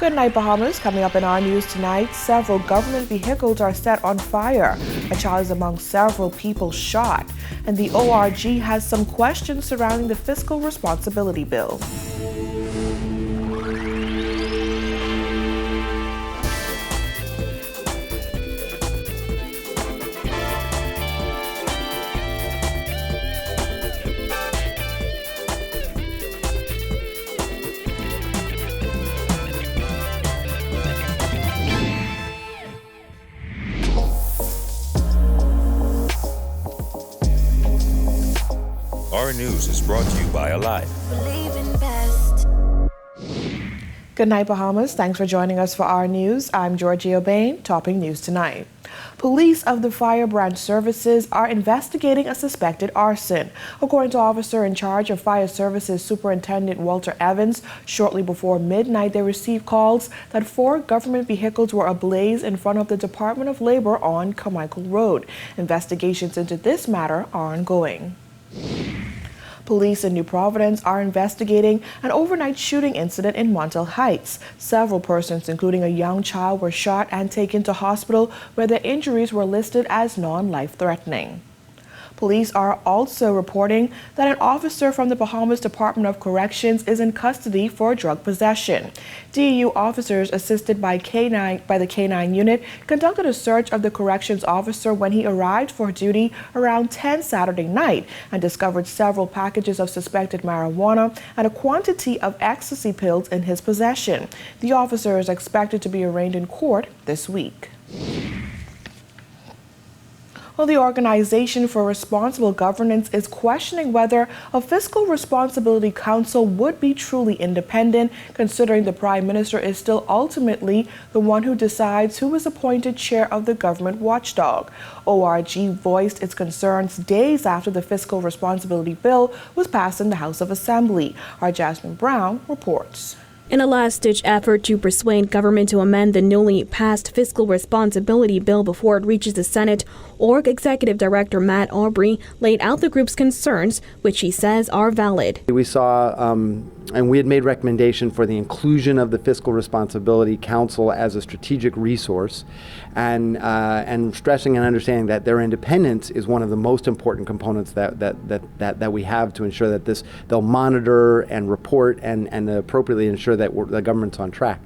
Good night, Bahamas. Coming up in our news tonight, several government vehicles are set on fire. A child is among several people shot. And the ORG has some questions surrounding the fiscal responsibility bill. Our news is brought to you by Alive. Good night, Bahamas. Thanks for joining us for our news. I'm Georgia Bain, topping news tonight. Police of the Fire Branch Services are investigating a suspected arson. According to officer in charge of Fire Services Superintendent Walter Evans, shortly before midnight they received calls that 4 government vehicles were ablaze in front of the Department of Labor on Carmichael Road. Investigations into this matter are ongoing. Police in New Providence are investigating an overnight shooting incident in Montel Heights. Several persons, including a young child, were shot and taken to hospital where their injuries were listed as non-life-threatening. Police are also reporting that an officer from the Bahamas Department of Corrections is in custody for drug possession. DEU officers assisted by the K9 unit conducted a search of the corrections officer when he arrived for duty around 10 Saturday night and discovered several packages of suspected marijuana and a quantity of ecstasy pills in his possession. The officer is expected to be arraigned in court this week. Well, the Organization for Responsible Governance is questioning whether a Fiscal Responsibility Council would be truly independent, considering the Prime Minister is still ultimately the one who decides who is appointed chair of the government watchdog. ORG voiced its concerns days after the Fiscal Responsibility Bill was passed in the House of Assembly. Our Jasmine Brown reports. In a last-ditch effort to persuade government to amend the newly passed Fiscal Responsibility Bill before it reaches the Senate, ORG Executive Director Matt Aubrey laid out the group's concerns, which he says are valid. We saw, and we had made recommendation for the inclusion of the Fiscal Responsibility Council as a strategic resource, and stressing and understanding that their independence is one of the most important components that we have to ensure that they'll monitor and report and appropriately ensure that the government's on track.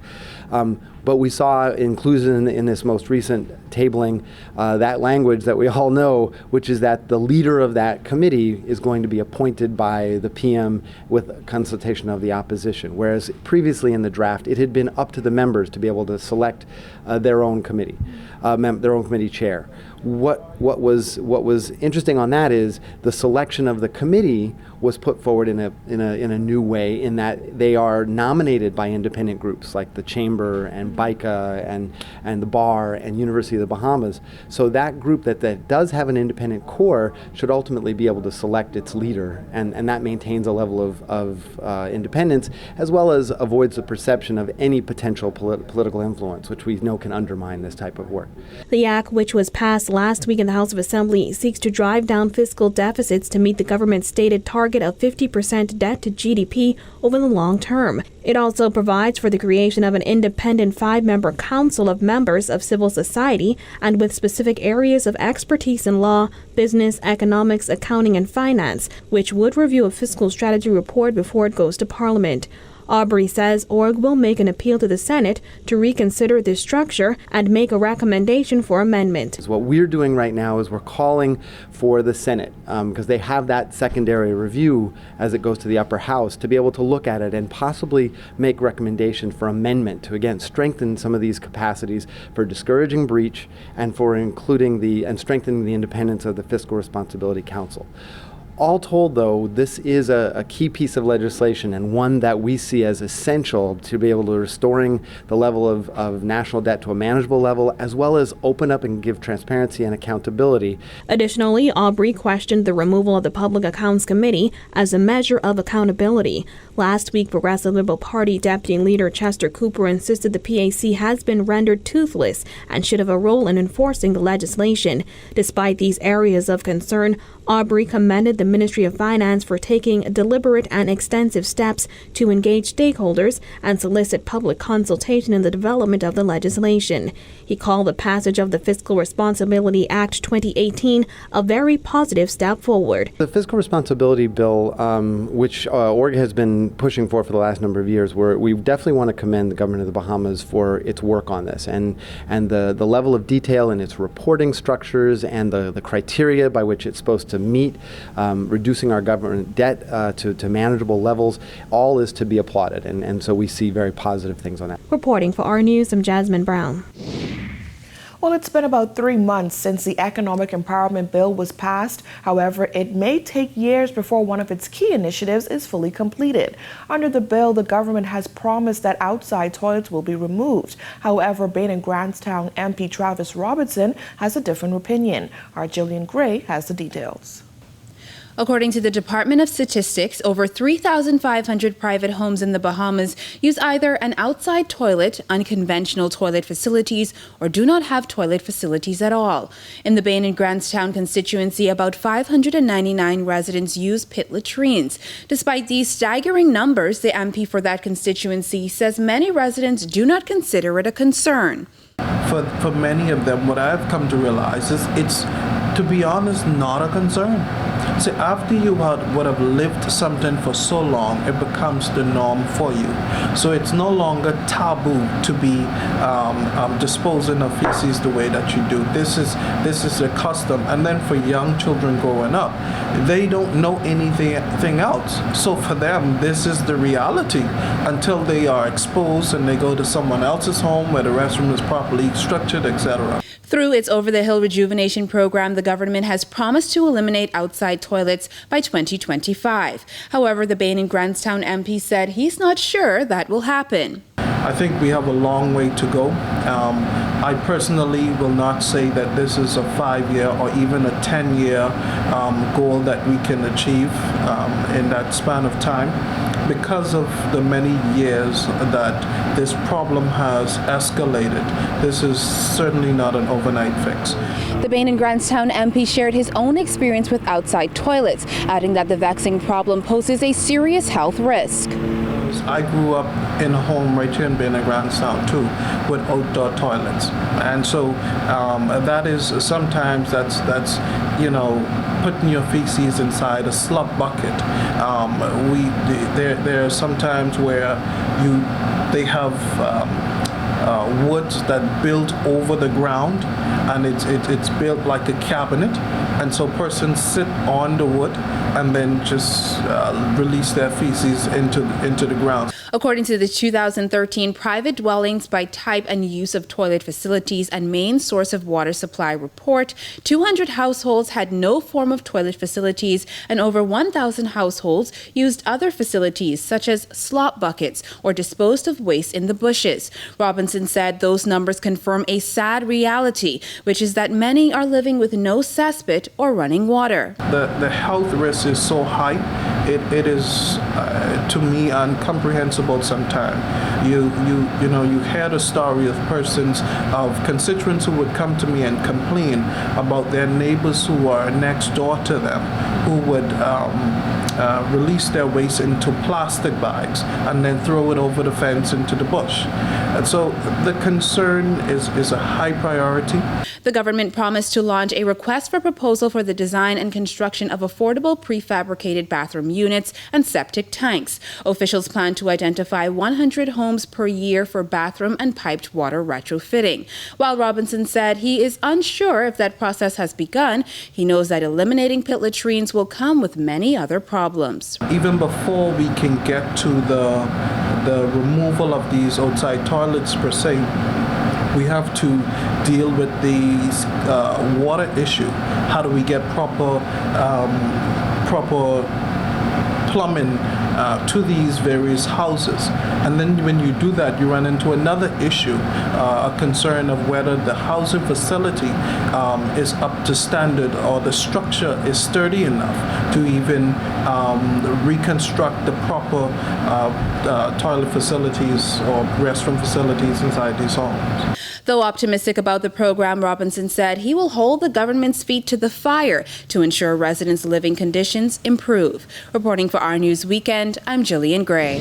But we saw inclusion in this most recent tabling that language that we all know, which is that the leader of that committee is going to be appointed by the PM with consultation of the opposition, whereas previously in the draft it had been up to the members to be able to select their own committee, their own committee chair. What was interesting on that is the selection of the committee was put forward in a new way, in that they are nominated by independent groups like the Chamber and BICA and the Bar and University of the Bahamas. So that group that does have an independent core should ultimately be able to select its leader, and that maintains a level of independence, as well as avoids the perception of any potential political influence, which we know can undermine this type of work. The act, which was passed last week in the House of Assembly, seeks to drive down fiscal deficits to meet the government's stated target of 50% debt to GDP over the long term. It also provides for the creation of an independent 5-member council of members of civil society and with specific areas of expertise in law, business, economics, accounting, and finance, which would review a fiscal strategy report before it goes to Parliament. Aubrey says ORG will make an appeal to the Senate to reconsider this structure and make a recommendation for amendment. What we're doing right now is we're calling for the Senate, because they have that secondary review as it goes to the upper house, to be able to look at it and possibly make recommendation for amendment to, again, strengthen some of these capacities for discouraging breach and for including and strengthening the independence of the Fiscal Responsibility Council. All told, though, this is a key piece of legislation, and one that we see as essential to be able to restoring the level of national debt to a manageable level, as well as open up and give transparency and accountability. Additionally, Aubrey questioned the removal of the Public Accounts Committee as a measure of accountability. Last week, Progressive Liberal Party Deputy Leader Chester Cooper insisted the PAC has been rendered toothless and should have a role in enforcing the legislation. Despite these areas of concern, Aubrey commended the Ministry of Finance for taking deliberate and extensive steps to engage stakeholders and solicit public consultation in the development of the legislation. He called the passage of the Fiscal Responsibility Act 2018 a very positive step forward. The Fiscal Responsibility Bill, which Oregon has been pushing for the last number of years, where we definitely want to commend the government of the Bahamas for its work on this and the level of detail in its reporting structures and the criteria by which it's supposed to meet reducing our government debt to manageable levels, all is to be applauded. And so we see very positive things on that. Reporting for our News, I'm Jasmine Brown. Well, it's been about 3 months since the Economic Empowerment Bill was passed. However, it may take years before one of its key initiatives is fully completed. Under the bill, the government has promised that outside toilets will be removed. However, Bain and Grantstown MP Travis Robertson has a different opinion. Our Jillian Gray has the details. According to the Department of Statistics, over 3,500 private homes in the Bahamas use either an outside toilet, unconventional toilet facilities, or do not have toilet facilities at all. In the Bain and Grantstown constituency, about 599 residents use pit latrines. Despite these staggering numbers, the MP for that constituency says many residents do not consider it a concern. For many of them, what I've come to realize is it's, to be honest, not a concern. See, after you would have lived something for so long, it becomes the norm for you. So it's no longer taboo to be disposing of feces the way that you do. This is a custom. And then for young children growing up, they don't know anything else. So for them, this is the reality until they are exposed and they go to someone else's home where the restroom is properly structured, etc. Through its over-the-hill rejuvenation program, the government has promised to eliminate outside toilets by 2025. However, the Bain and Grantstown MP said he's not sure that will happen. I think we have a long way to go. I personally will not say that this is a 5-year or even a 10-year goal that we can achieve in that span of time, because of the many years that this problem has escalated. This is certainly not an overnight fix. The Bain and Grantstown MP shared his own experience with outside toilets, adding that the vexing problem poses a serious health risk. I grew up in a home right here in Bain and Grantstown too, with outdoor toilets, and so that is sometimes that's putting your feces inside a slop bucket. There are some times where they have woods that built over the ground, and it's built like a cabinet, and so persons sit on the wood and then just release their feces into the ground. According to the 2013 Private Dwellings by Type and Use of Toilet Facilities and Main Source of Water Supply report, 200 households had no form of toilet facilities, and over 1,000 households used other facilities such as slop buckets or disposed of waste in the bushes. Robinson said those numbers confirm a sad reality, which is that many are living with no cesspit or running water. The health risk is so high, it is to me incomprehensible sometimes. You hear the story of persons, of constituents who would come to me and complain about their neighbors who are next door to them, who would release their waste into plastic bags and then throw it over the fence into the bush. And so the concern is a high priority. The government promised to launch a request for proposal for the design and construction of affordable prefabricated bathroom units and septic tanks. Officials plan to identify 100 homes per year for bathroom and piped water retrofitting. While Robinson said he is unsure if that process has begun, he knows that eliminating pit latrines will come with many other problems. Even before we can get to the removal of these outside toilets per se, we have to deal with the water issue. How do we get proper plumbing to these various houses. And then when you do that, you run into another issue, a concern of whether the housing facility is up to standard or the structure is sturdy enough to even reconstruct the proper toilet facilities or restroom facilities inside these homes. Though optimistic about the program, Robinson said he will hold the government's feet to the fire to ensure residents' living conditions improve. Reporting for Our News Weekend, I'm Jillian Gray.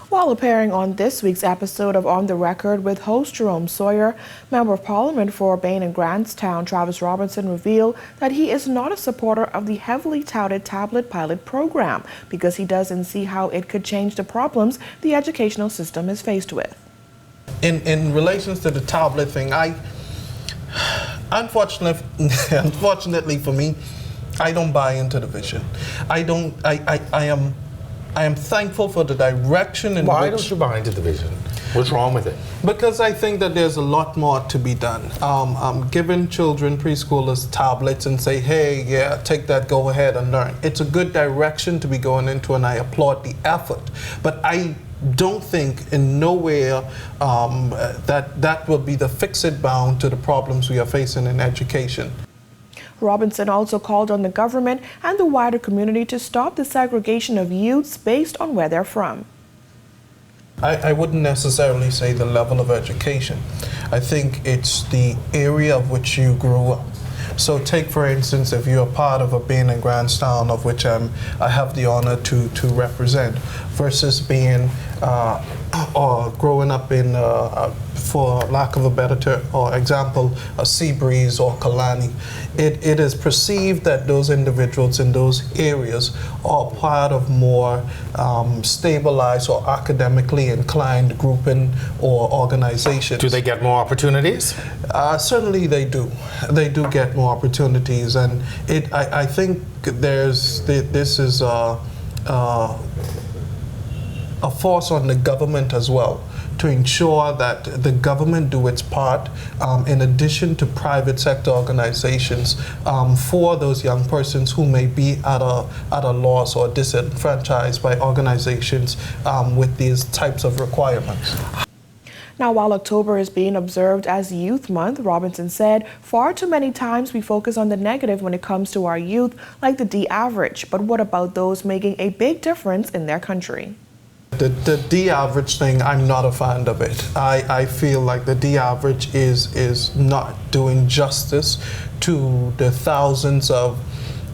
While appearing on this week's episode of On the Record with host Jerome Sawyer, Member of Parliament for Bain and Grantstown Travis Robinson revealed that he is not a supporter of the heavily touted tablet pilot program because he doesn't see how it could change the problems the educational system is faced with. In relation to the tablet thing, unfortunately for me, I don't buy into the vision. I am thankful for the direction in Why which... don't you buy into the vision? What's wrong with it? Because I think that there's a lot more to be done. Giving children, preschoolers, tablets and say, hey, yeah, take that, go ahead and learn. It's a good direction to be going into, and I applaud the effort. But I don't think in nowhere that will be the fix-it bound to the problems we are facing in education. Robinson also called on the government and the wider community to stop the segregation of youths based on where they're from. I wouldn't necessarily say the level of education. I think it's the area of which you grew up. So take, for instance, if you're part of a Bain and Grantstown, of which I have the honor to represent, versus being or growing up in, for lack of a better example, a Seabreeze or Kalani. It is perceived that those individuals in those areas are part of more stabilized or academically inclined grouping or organizations. Do they get more opportunities? Certainly they do. They do get more opportunities, and I think this is a force on the government as well, to ensure that the government do its part in addition to private sector organizations for those young persons who may be at a loss or disenfranchised by organizations with these types of requirements. Now, while October is being observed as Youth Month, Robinson said, far too many times we focus on the negative when it comes to our youth, like the D average. But what about those making a big difference in their country? The D average thing, I'm not a fan of it. I feel like the D average is not doing justice to the thousands of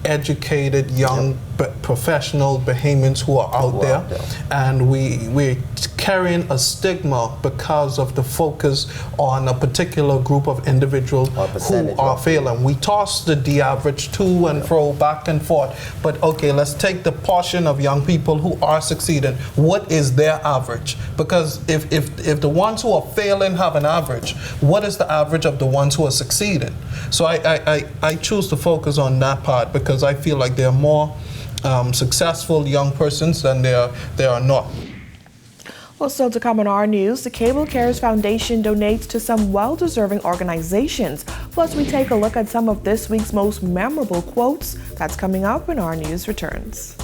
educated young professional Bahamians who are out there, and we're carrying a stigma because of the focus on a particular group of individuals who are failing. We toss the D average to and fro, back and forth, but okay, let's take the portion of young people who are succeeding. What is their average? Because if the ones who are failing have an average, what is the average of the ones who are succeeding? So I choose to focus on that part because I feel like there are more successful young persons than there are not. Well, still to come on Our News, the Cable Cares Foundation donates to some well-deserving organizations. Plus, we take a look at some of this week's most memorable quotes. That's coming up when Our News returns.